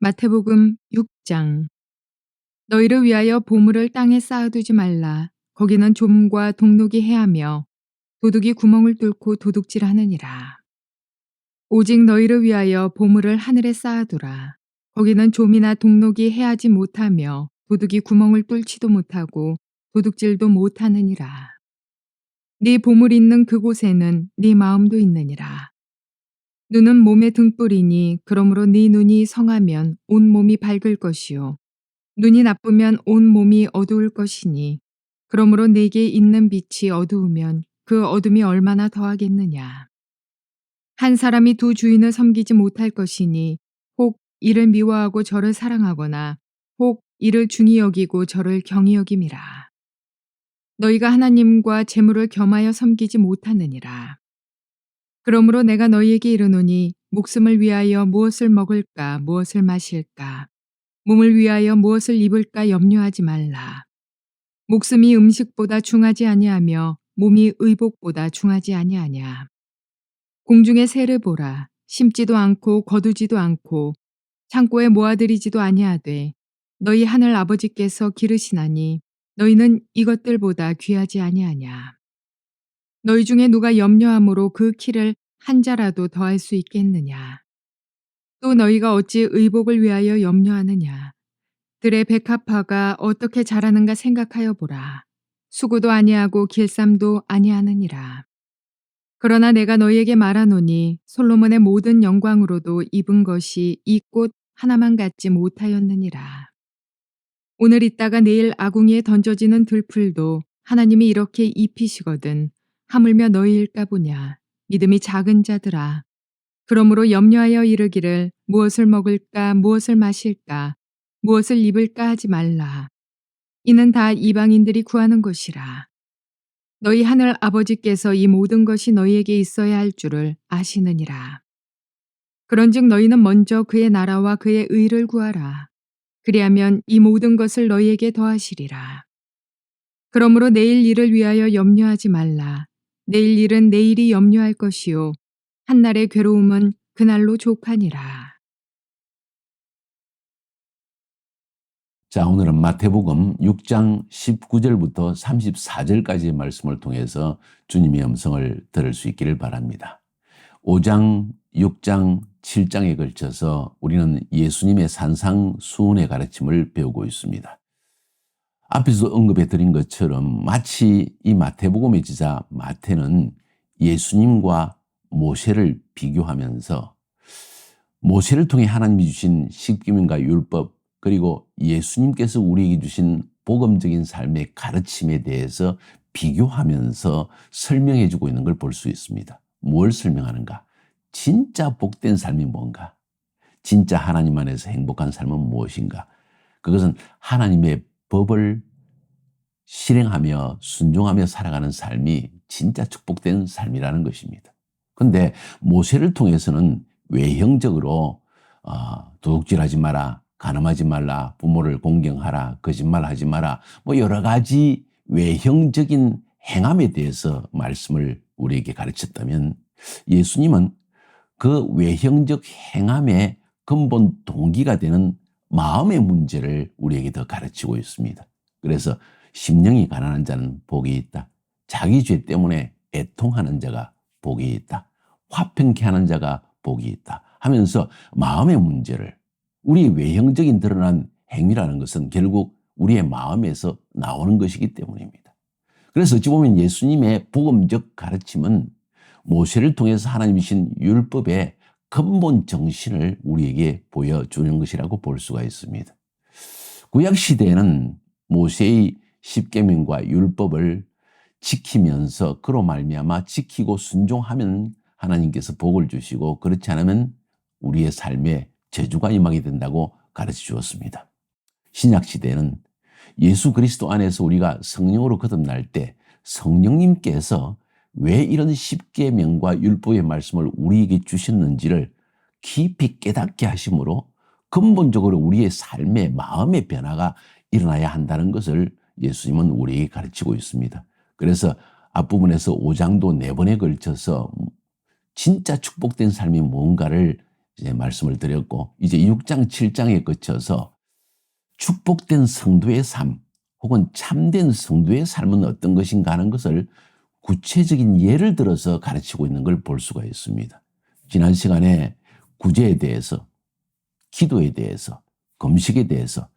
마태복음 6장. 너희를 위하여 보물을 땅에 쌓아두지 말라. 거기는 좀과 동록이 해하며 도둑이 구멍을 뚫고 도둑질하느니라. 오직 너희를 위하여 보물을 하늘에 쌓아두라. 거기는 좀이나 동록이 해하지 못하며 도둑이 구멍을 뚫지도 못하고 도둑질도 못하느니라. 네 보물 있는 그곳에는 네 마음도 있느니라. 눈은 몸의 등불이니 그러므로 네 눈이 성하면 온 몸이 밝을 것이요 눈이 나쁘면 온 몸이 어두울 것이니 그러므로 내게 있는 빛이 어두우면 그 어둠이 얼마나 더하겠느냐. 한 사람이 두 주인을 섬기지 못할 것이니 혹 이를 미워하고 저를 사랑하거나 혹 이를 중히 여기고 저를 경히 여김이라. 너희가 하나님과 재물을 겸하여 섬기지 못하느니라. 그러므로 내가 너희에게 이르노니 목숨을 위하여 무엇을 먹을까 무엇을 마실까 몸을 위하여 무엇을 입을까 염려하지 말라. 목숨이 음식보다 중하지 아니하며 몸이 의복보다 중하지 아니하냐. 공중의 새를 보라. 심지도 않고 거두지도 않고 창고에 모아들이지도 아니하되 너희 하늘 아버지께서 기르시나니 너희는 이것들보다 귀하지 아니하냐. 너희 중에 누가 염려함으로 그 키를 한 자라도 더할 수 있겠느냐. 또 너희가 어찌 의복을 위하여 염려하느냐. 들의 백합화가 어떻게 자라는가 생각하여 보라. 수고도 아니하고 길쌈도 아니하느니라. 그러나 내가 너희에게 말하노니 솔로몬의 모든 영광으로도 입은 것이 이 꽃 하나만 갖지 못하였느니라. 오늘 있다가 내일 아궁이에 던져지는 들풀도 하나님이 이렇게 입히시거든 하물며 너희일까 보냐. 믿음이 작은 자들아. 그러므로 염려하여 이르기를 무엇을 먹을까 무엇을 마실까 무엇을 입을까 하지 말라. 이는 다 이방인들이 구하는 것이라. 너희 하늘 아버지께서 이 모든 것이 너희에게 있어야 할 줄을 아시느니라. 그런즉 너희는 먼저 그의 나라와 그의 의를 구하라. 그리하면 이 모든 것을 너희에게 더하시리라. 그러므로 내일 일을 위하여 염려하지 말라. 내일 일은 내일이 염려할 것이요 한날의 괴로움은 그날로 족하니라. 자, 오늘은 마태복음 6장 19절부터 34절까지의 말씀을 통해서 주님의 음성을 들을 수 있기를 바랍니다. 5장, 6장, 7장에 걸쳐서 우리는 예수님의 산상수훈의 가르침을 배우고 있습니다. 앞에서 언급해 드린 것처럼 마치 이 마태복음의 저자 마태는 예수님과 모세를 비교하면서 모세를 통해 하나님이 주신 십계명과 율법 그리고 예수님께서 우리에게 주신 복음적인 삶의 가르침에 대해서 비교하면서 설명해 주고 있는 걸 볼 수 있습니다. 뭘 설명하는가? 진짜 복된 삶이 뭔가? 진짜 하나님 안에서 행복한 삶은 무엇인가? 그것은 하나님의 법을 실행하며 순종하며 살아가는 삶이 진짜 축복된 삶이라는 것입니다. 그런데 모세를 통해서는 외형적으로 도둑질하지 마라, 간음하지 말라, 부모를 공경하라, 거짓말하지 마라, 여러 가지 외형적인 행함에 대해서 말씀을 우리에게 가르쳤다면 예수님은 그 외형적 행함의 근본 동기가 되는 마음의 문제를 우리에게 더 가르치고 있습니다. 그래서 심령이 가난한 자는 복이 있다. 자기 죄 때문에 애통하는 자가 복이 있다. 화평케 하는 자가 복이 있다 하면서 마음의 문제를 우리의 외형적인 드러난 행위라는 것은 결국 우리의 마음에서 나오는 것이기 때문입니다. 그래서 어찌 보면 예수님의 복음적 가르침은 모세를 통해서 하나님이 주신 율법의 근본 정신을 우리에게 보여주는 것이라고 볼 수가 있습니다. 구약시대에는 모세의 십계명과 율법을 지키면서 그로 말미암아 지키고 순종하면 하나님께서 복을 주시고 그렇지 않으면 우리의 삶에 저주가 임하게 된다고 가르쳐 주었습니다. 신약시대에는 예수 그리스도 안에서 우리가 성령으로 거듭날 때 성령님께서 왜 이런 십계명과 율법의 말씀을 우리에게 주셨는지를 깊이 깨닫게 하심으로 근본적으로 우리의 삶의 마음의 변화가 일어나야 한다는 것을 예수님은 우리에게 가르치고 있습니다. 그래서 앞부분에서 5장도 4번에 걸쳐서 진짜 축복된 삶이 뭔가를 이제 말씀을 드렸고, 이제 6장, 7장에 거쳐서 축복된 성도의 삶 혹은 참된 성도의 삶은 어떤 것인가 하는 것을 구체적인 예를 들어서 가르치고 있는 걸 볼 수가 있습니다. 지난 시간에 구제에 대해서, 기도에 대해서, 금식에 대해서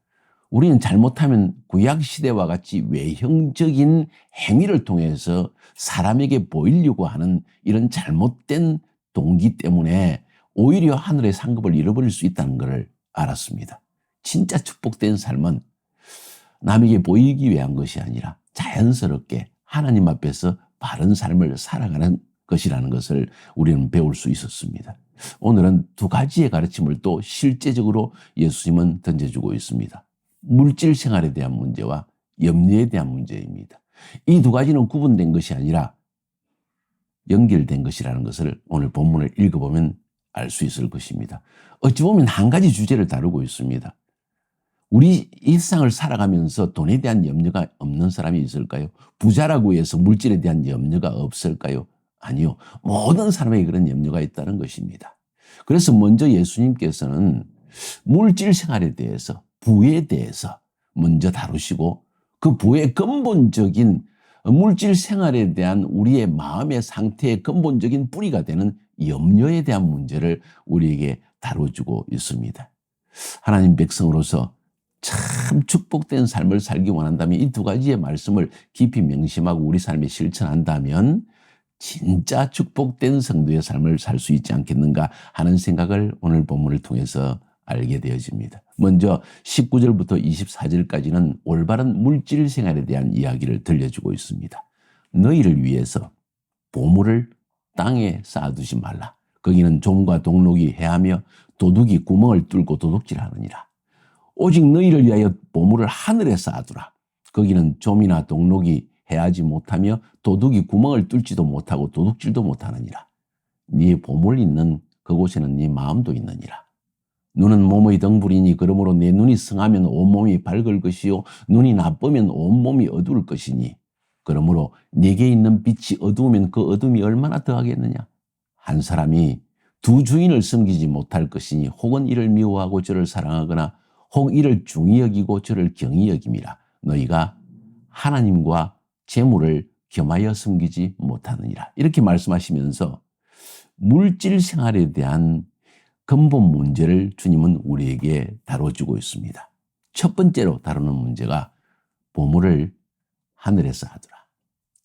우리는 잘못하면 구약시대와 같이 외형적인 행위를 통해서 사람에게 보이려고 하는 이런 잘못된 동기 때문에 오히려 하늘의 상급을 잃어버릴 수 있다는 것을 알았습니다. 진짜 축복된 삶은 남에게 보이기 위한 것이 아니라 자연스럽게 하나님 앞에서 바른 삶을 살아가는 것이라는 것을 우리는 배울 수 있었습니다. 오늘은 두 가지의 가르침을 또 실제적으로 예수님은 던져주고 있습니다. 물질 생활에 대한 문제와 염려에 대한 문제입니다. 이 두 가지는 구분된 것이 아니라 연결된 것이라는 것을 오늘 본문을 읽어보면 알 수 있을 것입니다. 어찌 보면 한 가지 주제를 다루고 있습니다. 우리 일상을 살아가면서 돈에 대한 염려가 없는 사람이 있을까요? 부자라고 해서 물질에 대한 염려가 없을까요? 아니요. 모든 사람에게 그런 염려가 있다는 것입니다. 그래서 먼저 예수님께서는 물질 생활에 대해서, 부에 대해서 먼저 다루시고 그 부의 근본적인 물질 생활에 대한 우리의 마음의 상태의 근본적인 뿌리가 되는 염려에 대한 문제를 우리에게 다뤄주고 있습니다. 하나님 백성으로서 참 축복된 삶을 살기 원한다면 이 두 가지의 말씀을 깊이 명심하고 우리 삶에 실천한다면 진짜 축복된 성도의 삶을 살 수 있지 않겠는가 하는 생각을 오늘 본문을 통해서 알게 되어집니다. 먼저 19절부터 24절까지는 올바른 물질 생활에 대한 이야기를 들려주고 있습니다. 너희를 위해서 보물을 땅에 쌓아두지 말라. 거기는 좀과 동록이 해하며 도둑이 구멍을 뚫고 도둑질하느니라. 오직 너희를 위하여 보물을 하늘에 쌓아두라. 거기는 좀이나 동록이 해하지 못하며 도둑이 구멍을 뚫지도 못하고 도둑질도 못하느니라. 네 보물 있는 그곳에는 네 마음도 있느니라. 눈은 몸의 덩불이니 그러므로 내 눈이 성하면 온몸이 밝을 것이요 눈이 나쁘면 온몸이 어두울 것이니 그러므로 네게 있는 빛이 어두우면 그 어둠이 얼마나 더하겠느냐. 한 사람이 두 주인을 섬기지 못할 것이니 혹은 이를 미워하고 저를 사랑하거나 혹 이를 중히 여기고 저를 경히 여김이라. 너희가 하나님과 재물을 겸하여 섬기지 못하느니라. 이렇게 말씀하시면서 물질 생활에 대한 근본 문제를 주님은 우리에게 다뤄주고 있습니다. 첫 번째로 다루는 문제가 보물을 하늘에 쌓아두라.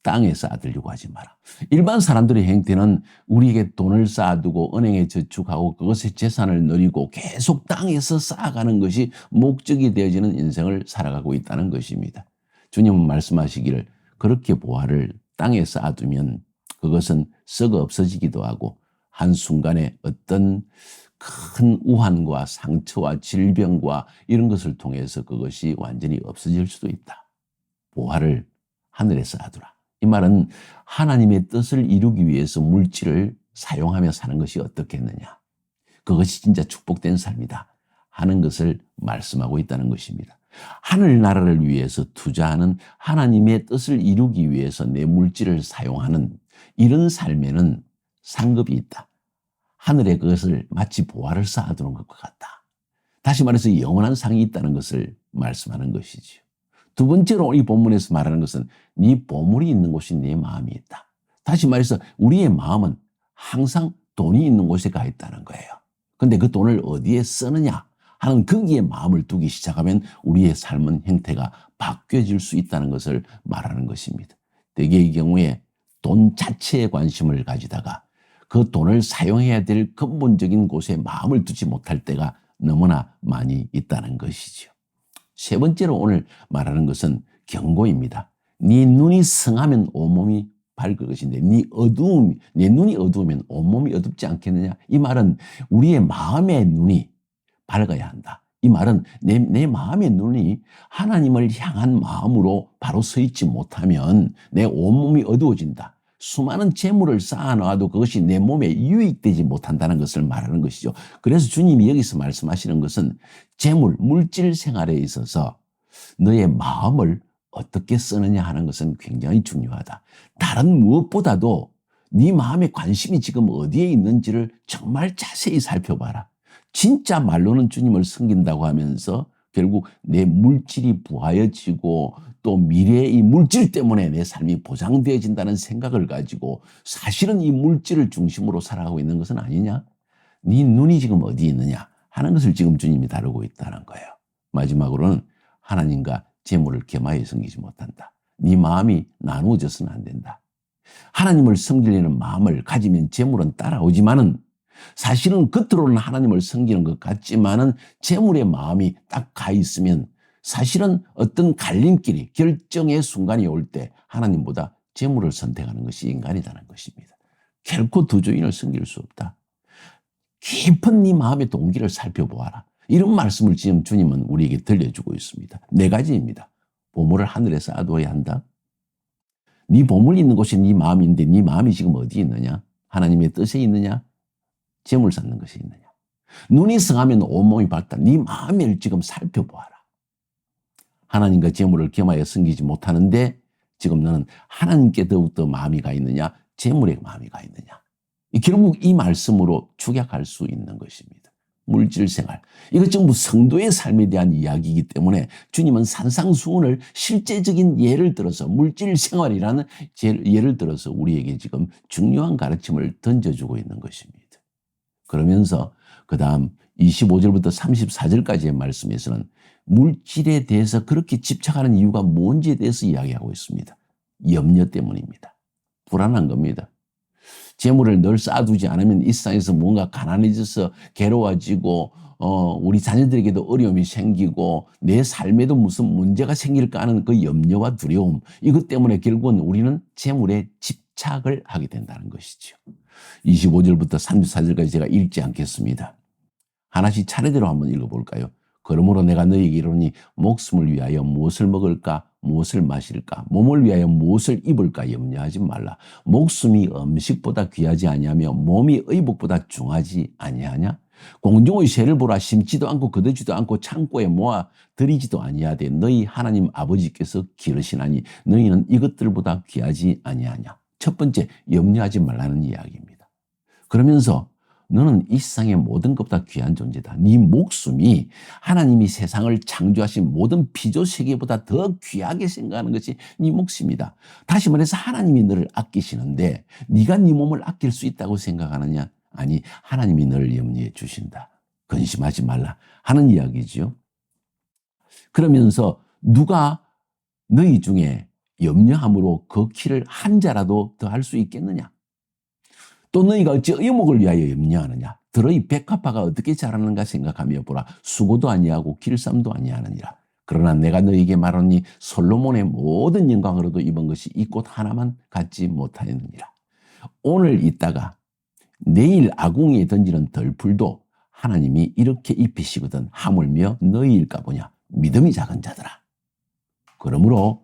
땅에 쌓아두려고 하지 마라. 일반 사람들의 행태는 우리에게 돈을 쌓아두고 은행에 저축하고 그것의 재산을 늘리고 계속 땅에서 쌓아가는 것이 목적이 되어지는 인생을 살아가고 있다는 것입니다. 주님은 말씀하시기를 그렇게 보화를 땅에 쌓아두면 그것은 썩어 없어지기도 하고 한순간에 어떤 큰 우환과 상처와 질병과 이런 것을 통해서 그것이 완전히 없어질 수도 있다. 보화를 하늘에 쌓아두라. 이 말은 하나님의 뜻을 이루기 위해서 물질을 사용하며 사는 것이 어떻겠느냐. 그것이 진짜 축복된 삶이다 하는 것을 말씀하고 있다는 것입니다. 하늘나라를 위해서 투자하는 하나님의 뜻을 이루기 위해서 내 물질을 사용하는 이런 삶에는 상급이 있다. 하늘에 그것을 마치 보화를 쌓아두는 것과 같다. 다시 말해서 영원한 상이 있다는 것을 말씀하는 것이지요. 두 번째로 이 본문에서 말하는 것은 네 보물이 있는 곳이 네 마음이 있다. 다시 말해서 우리의 마음은 항상 돈이 있는 곳에 가 있다는 거예요. 그런데 그 돈을 어디에 쓰느냐 하는 거기에 마음을 두기 시작하면 우리의 삶은 형태가 바뀌어질 수 있다는 것을 말하는 것입니다. 대개의 경우에 돈 자체에 관심을 가지다가 그 돈을 사용해야 될 근본적인 곳에 마음을 두지 못할 때가 너무나 많이 있다는 것이죠. 세 번째로 오늘 말하는 것은 경고입니다. 네 눈이 성하면 온몸이 밝을 것인데 네 눈이 어두우면 온몸이 어둡지 않겠느냐. 이 말은 우리의 마음의 눈이 밝아야 한다. 이 말은 내 마음의 눈이 하나님을 향한 마음으로 바로 서 있지 못하면 내 온몸이 어두워진다. 수많은 재물을 쌓아놔도 그것이 내 몸에 유익되지 못한다는 것을 말하는 것이죠. 그래서 주님이 여기서 말씀하시는 것은 재물, 물질 생활에 있어서 너의 마음을 어떻게 쓰느냐 하는 것은 굉장히 중요하다. 다른 무엇보다도 네 마음의 관심이 지금 어디에 있는지를 정말 자세히 살펴봐라. 진짜 말로는 주님을 섬긴다고 하면서 결국 내 물질이 부하여지고 또 미래의 이 물질 때문에 내 삶이 보장되어진다는 생각을 가지고 사실은 이 물질을 중심으로 살아가고 있는 것은 아니냐? 네 눈이 지금 어디 있느냐 하는 것을 지금 주님이 다루고 있다는 거예요. 마지막으로는 하나님과 재물을 겸하여 섬기지 못한다. 네 마음이 나누어져서는 안 된다. 하나님을 섬기려는 마음을 가지면 재물은 따라오지만은 사실은 겉으로는 하나님을 섬기는 것 같지만은 재물의 마음이 딱 가 있으면 사실은 어떤 갈림길이 결정의 순간이 올 때 하나님보다 재물을 선택하는 것이 인간이라는 것입니다. 결코 두 주인을 섬길 수 없다. 깊은 네 마음의 동기를 살펴보아라. 이런 말씀을 지금 주님은 우리에게 들려주고 있습니다. 네 가지입니다. 보물을 하늘에 쌓아두어야 한다. 네 보물이 있는 곳이 네 마음인데 네 마음이 지금 어디 있느냐? 하나님의 뜻에 있느냐? 재물 쌓는 것이 있느냐? 눈이 성하면 온몸이 밝다. 네 마음을 지금 살펴보아라. 하나님과 재물을 겸하여 섬기지 못하는데 지금 너는 하나님께 더욱더 마음이 가 있느냐? 재물에 마음이 가 있느냐? 결국 이 말씀으로 축약할 수 있는 것입니다. 물질 생활. 이것 전부 성도의 삶에 대한 이야기이기 때문에 주님은 산상수훈을 실제적인 예를 들어서 물질 생활이라는 예를 들어서 우리에게 지금 중요한 가르침을 던져주고 있는 것입니다. 그러면서 그 다음 25절부터 34절까지의 말씀에서는 물질에 대해서 그렇게 집착하는 이유가 뭔지에 대해서 이야기하고 있습니다. 염려 때문입니다. 불안한 겁니다. 재물을 늘 쌓아두지 않으면 이 세상에서 뭔가 가난해져서 괴로워지고 우리 자녀들에게도 어려움이 생기고 내 삶에도 무슨 문제가 생길까 하는 그 염려와 두려움, 이것 때문에 결국은 우리는 재물에 집착을 하게 된다는 것이죠. 25절부터 34절까지 제가 읽지 않겠습니다. 하나씩 차례대로 한번 읽어볼까요? 그러므로 내가 너희에게 이르노니 목숨을 위하여 무엇을 먹을까 무엇을 마실까 몸을 위하여 무엇을 입을까 염려하지 말라. 목숨이 음식보다 귀하지 아니하며 몸이 의복보다 중하지 아니하냐? 공중의 새를 보라. 심지도 않고 거두지도 않고 창고에 모아 들이지도 아니하되 너희 하나님 아버지께서 기르시나니 너희는 이것들보다 귀하지 아니하냐? 첫 번째, 염려하지 말라는 이야기입니다. 그러면서 너는 이 세상의 모든 것보다 귀한 존재다. 네 목숨이 하나님이 세상을 창조하신 모든 피조 세계보다 더 귀하게 생각하는 것이 네 목숨이다. 다시 말해서 하나님이 너를 아끼시는데 네가 네 몸을 아낄 수 있다고 생각하느냐? 아니, 하나님이 너를 염려해 주신다. 근심하지 말라 하는 이야기죠. 그러면서 누가 너희 중에 염려함으로 그 키를 한 자라도 더 할 수 있겠느냐? 또 너희가 어찌 의목을 위하여 염려하느냐? 들어 이 백합화가 어떻게 자라는가 생각하며 보라. 수고도 아니하고 길쌈도 아니하느니라. 그러나 내가 너희에게 말하니 솔로몬의 모든 영광으로도 입은 것이 이 꽃 하나만 갖지 못하였느니라. 오늘 있다가 내일 아궁이에 던지는 덜풀도 하나님이 이렇게 입히시거든 하물며 너희일까 보냐. 믿음이 작은 자들아. 그러므로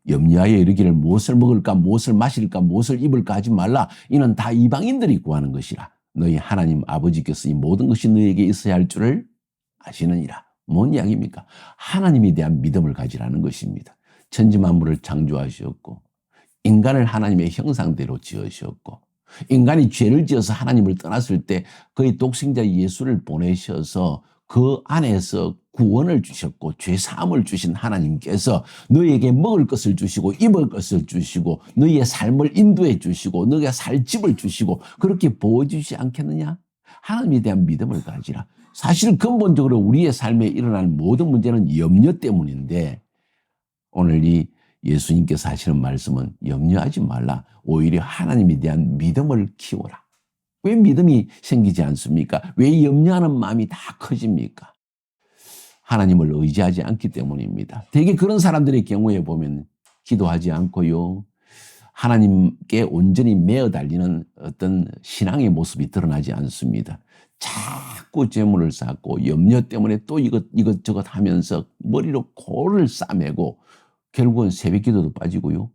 염려하여 이르기를 무엇을 먹을까 무엇을 마실까 무엇을 입을까 하지 말라. 이는 다 이방인들이 구하는 것이라. 너희 하나님 아버지께서 이 모든 것이 너희에게 있어야 할 줄을 아시느니라. 뭔 이야기입니까? 하나님에 대한 믿음을 가지라는 것입니다. 천지만물을 창조하셨고 인간을 하나님의 형상대로 지으셨고 인간이 죄를 지어서 하나님을 떠났을 때 그의 독생자 예수를 보내셔서 그 안에서 구원을 주셨고 죄사함을 주신 하나님께서 너희에게 먹을 것을 주시고 입을 것을 주시고 너희의 삶을 인도해 주시고 너희가 살 집을 주시고 그렇게 보여주지 않겠느냐? 하나님에 대한 믿음을 가지라. 사실 근본적으로 우리의 삶에 일어날 모든 문제는 염려 때문인데 오늘 이 예수님께서 하시는 말씀은 염려하지 말라. 오히려 하나님에 대한 믿음을 키워라. 왜 믿음이 생기지 않습니까? 왜 염려하는 마음이 다 커집니까? 하나님을 의지하지 않기 때문입니다. 대개 그런 사람들의 경우에 보면 기도하지 않고요. 하나님께 온전히 매어 달리는 어떤 신앙의 모습이 드러나지 않습니다. 자꾸 재물을 쌓고 염려 때문에 또 이것저것 하면서 머리로 골을 싸매고 결국은 새벽 기도도 빠지고요.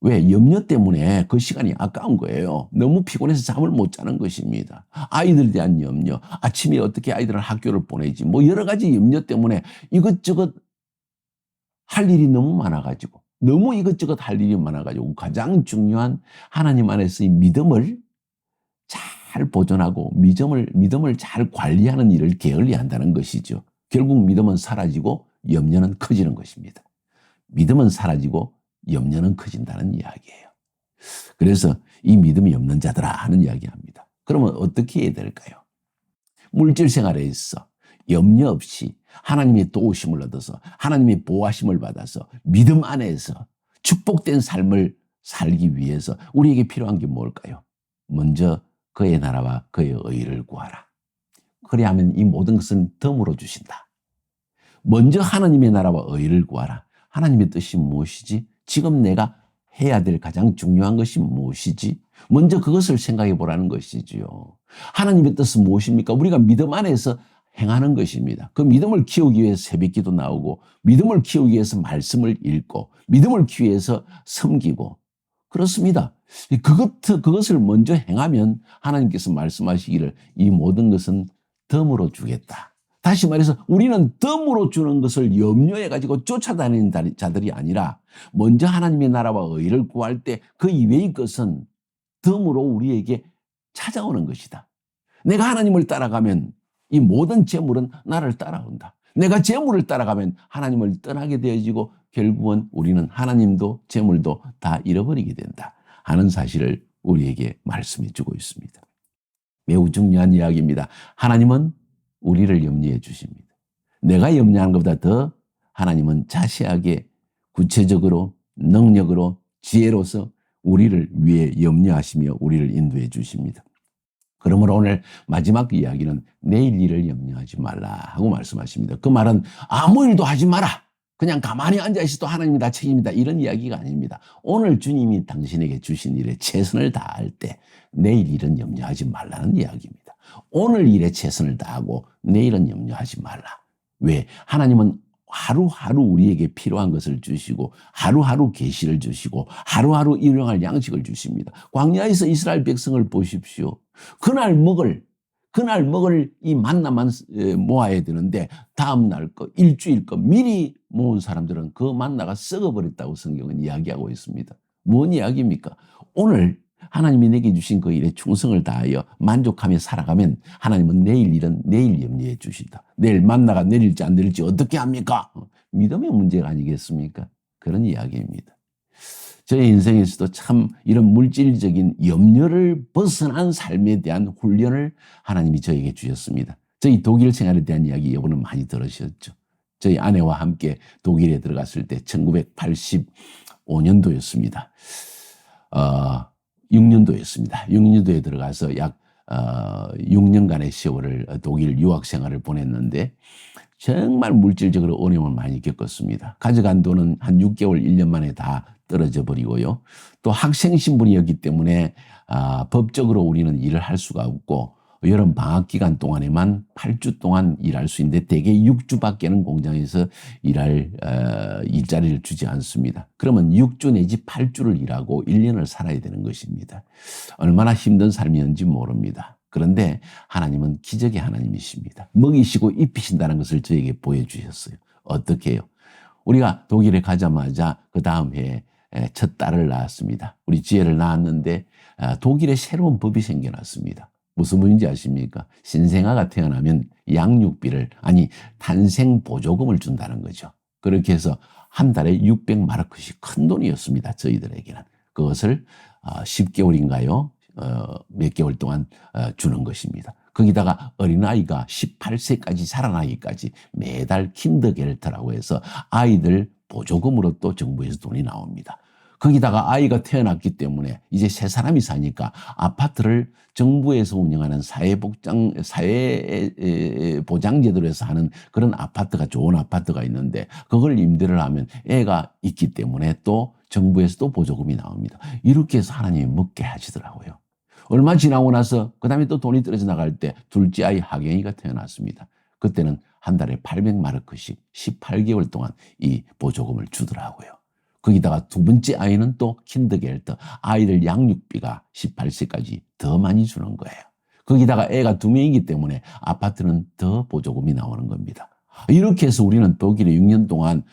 왜? 염려 때문에 그 시간이 아까운 거예요. 너무 피곤해서 잠을 못 자는 것입니다. 아이들에 대한 염려, 아침에 어떻게 아이들을 학교를 보내지, 뭐 여러 가지 염려 때문에 이것저것 할 일이 너무 많아가지고 너무 이것저것 할 일이 많아가지고 가장 중요한 하나님 안에서의 믿음을 잘 보존하고 믿음을 잘 관리하는 일을 게을리한다는 것이죠. 결국 믿음은 사라지고 염려는 커지는 것입니다. 믿음은 사라지고 염려는 커진다는 이야기예요. 그래서 이 믿음이 없는 자들아 하는 이야기합니다. 그러면 어떻게 해야 될까요? 물질 생활에 있어 염려 없이 하나님의 도우심을 얻어서 하나님의 보호하심을 받아서 믿음 안에서 축복된 삶을 살기 위해서 우리에게 필요한 게 뭘까요? 먼저 그의 나라와 그의 의를 구하라. 그래야하면 이 모든 것은 덤으로 주신다. 먼저 하나님의 나라와 의를 구하라. 하나님의 뜻이 무엇이지? 지금 내가 해야 될 가장 중요한 것이 무엇이지? 먼저 그것을 생각해 보라는 것이지요. 하나님의 뜻은 무엇입니까? 우리가 믿음 안에서 행하는 것입니다. 그 믿음을 키우기 위해서 새벽기도 나오고 믿음을 키우기 위해서 말씀을 읽고 믿음을 키우기 위해서 섬기고 그렇습니다. 그것을 먼저 행하면 하나님께서 말씀하시기를 이 모든 것은 덤으로 주겠다. 다시 말해서 우리는 덤으로 주는 것을 염려해가지고 쫓아다니는 자들이 아니라 먼저 하나님의 나라와 의를 구할 때 그 이외의 것은 덤으로 우리에게 찾아오는 것이다. 내가 하나님을 따라가면 이 모든 재물은 나를 따라온다. 내가 재물을 따라가면 하나님을 떠나게 되어지고 결국은 우리는 하나님도 재물도 다 잃어버리게 된다 하는 사실을 우리에게 말씀해 주고 있습니다. 매우 중요한 이야기입니다. 하나님은 우리를 염려해 주십니다. 내가 염려하는 것보다 더 하나님은 자세하게 구체적으로 능력으로 지혜로서 우리를 위해 염려하시며 우리를 인도해 주십니다. 그러므로 오늘 마지막 이야기는 내일 일을 염려하지 말라 하고 말씀하십니다. 그 말은 아무 일도 하지 마라. 그냥 가만히 앉아있어도 하나님이 다 책임이다. 이런 이야기가 아닙니다. 오늘 주님이 당신에게 주신 일에 최선을 다할 때 내일 일은 염려하지 말라는 이야기입니다. 오늘 일에 최선을 다하고 내일은 염려하지 말라. 왜? 하나님은 하루하루 우리에게 필요한 것을 주시고 하루하루 계시를 주시고 하루하루 일용할 양식을 주십니다. 광야에서 이스라엘 백성을 보십시오. 그날 먹을 이 만나만 모아야 되는데 다음 날 거, 일주일 거 미리 모은 사람들은 그 만나가 썩어버렸다고 성경은 이야기하고 있습니다. 뭔 이야기입니까? 오늘 하나님이 내게 주신 그 일에 충성을 다하여 만족하며 살아가면 하나님은 내일 일은 내일 염려해 주신다. 내일 만나가 내릴지 안 내릴지 어떻게 합니까? 믿음의 문제가 아니겠습니까? 그런 이야기입니다. 저의 인생에서도 참 이런 물질적인 염려를 벗어난 삶에 대한 훈련을 하나님이 저에게 주셨습니다. 저희 독일 생활에 대한 이야기 여러분은 많이 들으셨죠. 저희 아내와 함께 독일에 들어갔을 때 1985년도였습니다. 6년도였습니다. 6년도에 들어가서 약 6년간의 세월을 독일 유학 생활을 보냈는데 정말 물질적으로 어려움을 많이 겪었습니다. 가져간 돈은 한 6개월, 1년 만에 다 떨어져 버리고요. 또 학생 신분이었기 때문에 법적으로 우리는 일을 할 수가 없고 여름 방학 기간 동안에만 8주 동안 일할 수 있는데 대개 6주밖에는 공장에서 일자리를 주지 않습니다. 그러면 6주 내지 8주를 일하고 1년을 살아야 되는 것입니다. 얼마나 힘든 삶이었는지 모릅니다. 그런데 하나님은 기적의 하나님이십니다. 먹이시고 입히신다는 것을 저에게 보여주셨어요. 어떻게 해요? 우리가 독일에 가자마자 그 다음 해에 첫 딸을 낳았습니다. 우리 지혜를 낳았는데 독일에 새로운 법이 생겨났습니다. 무슨 법인지 아십니까? 신생아가 태어나면 양육비를 탄생 보조금을 준다는 거죠. 그렇게 해서 한 달에 600마르크씩 큰 돈이었습니다. 저희들에게는. 그것을 10개월인가요? 몇 개월 동안 주는 것입니다. 거기다가 어린아이가 18세까지 자라나기까지 매달 킨더겔터라고 해서 아이들 보조금으로 또 정부에서 돈이 나옵니다. 거기다가 아이가 태어났기 때문에 이제 세 사람이 사니까 아파트를 정부에서 운영하는 사회보장제도에서 하는 그런 아파트가 좋은 아파트가 있는데 그걸 임대를 하면 애가 있기 때문에 또 정부에서도 보조금이 나옵니다. 이렇게 해서 하나님이 먹게 하시더라고요. 얼마 지나고 나서 그 다음에 또 돈이 떨어져 나갈 때 둘째 아이 하경이가 태어났습니다. 그때는 한 달에 800마르크씩 18개월 동안 이 보조금을 주더라고요. 거기다가 두 번째 아이는 또 킨더겔터, 아이들 양육비가 18세까지 더 많이 주는 거예요. 거기다가 애가 2명이기 때문에 아파트는 더 보조금이 나오는 겁니다. 이렇게 해서 우리는 독일에 6년 동안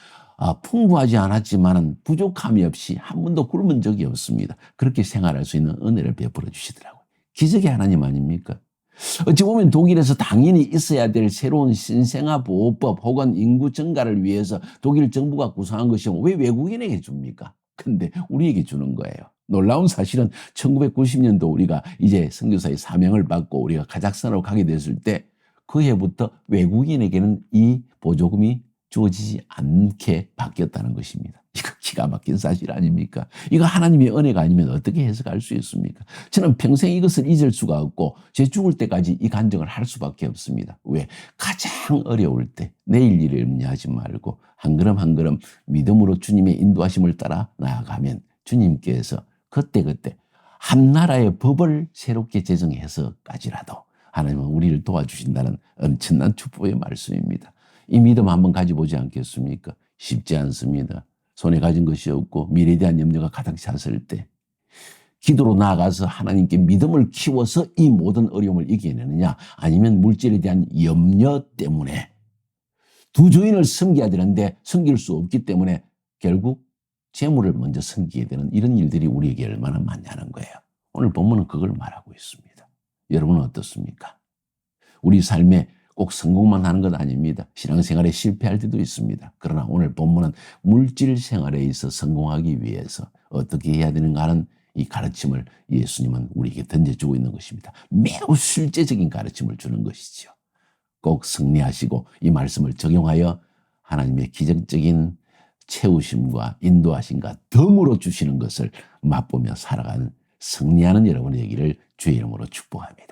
풍부하지 않았지만 부족함이 없이 한 번도 굶은 적이 없습니다. 그렇게 생활할 수 있는 은혜를 베풀어 주시더라고요. 기적의 하나님 아닙니까? 어찌 보면 독일에서 당연히 있어야 될 새로운 신생아 보호법 혹은 인구 증가를 위해서 독일 정부가 구상한 것이 왜 외국인에게 줍니까? 근데 우리에게 주는 거예요. 놀라운 사실은 1990년도 우리가 이제 선교사의 사명을 받고 우리가 카자흐스탄으로 가게 됐을 때 그 해부터 외국인에게는 이 보조금이 주어지지 않게 바뀌었다는 것입니다. 이거 기가 막힌 사실 아닙니까? 이거 하나님의 은혜가 아니면 어떻게 해석할 수 있습니까? 저는 평생 이것을 잊을 수가 없고 제 죽을 때까지 이 간증을 할 수밖에 없습니다. 왜? 가장 어려울 때 내일 일을 염려하지 말고 한 걸음 한 걸음 믿음으로 주님의 인도하심을 따라 나아가면 주님께서 그때그때 한 나라의 법을 새롭게 제정해서까지라도 하나님은 우리를 도와주신다는 엄청난 축복의 말씀입니다. 이 믿음 한번 가져보지 않겠습니까? 쉽지 않습니다. 손에 가진 것이 없고 미래에 대한 염려가 가득 찼을 때 기도로 나아가서 하나님께 믿음을 키워서 이 모든 어려움을 이겨내느냐, 아니면 물질에 대한 염려 때문에 두 주인을 섬겨야 되는데 섬길 수 없기 때문에 결국 재물을 먼저 섬기게 되는 이런 일들이 우리에게 얼마나 많냐는 거예요. 오늘 본문은 그걸 말하고 있습니다. 여러분은 어떻습니까? 우리 삶에 꼭 성공만 하는 것 아닙니다. 신앙생활에 실패할 때도 있습니다. 그러나 오늘 본문은 물질 생활에 있어 성공하기 위해서 어떻게 해야 되는가 하는 이 가르침을 예수님은 우리에게 던져주고 있는 것입니다. 매우 실제적인 가르침을 주는 것이죠. 꼭 승리하시고 이 말씀을 적용하여 하나님의 기적적인 채우심과 인도하심과 덤으로 주시는 것을 맛보며 살아가는 승리하는 여러분의 얘기를 주의 이름으로 축복합니다.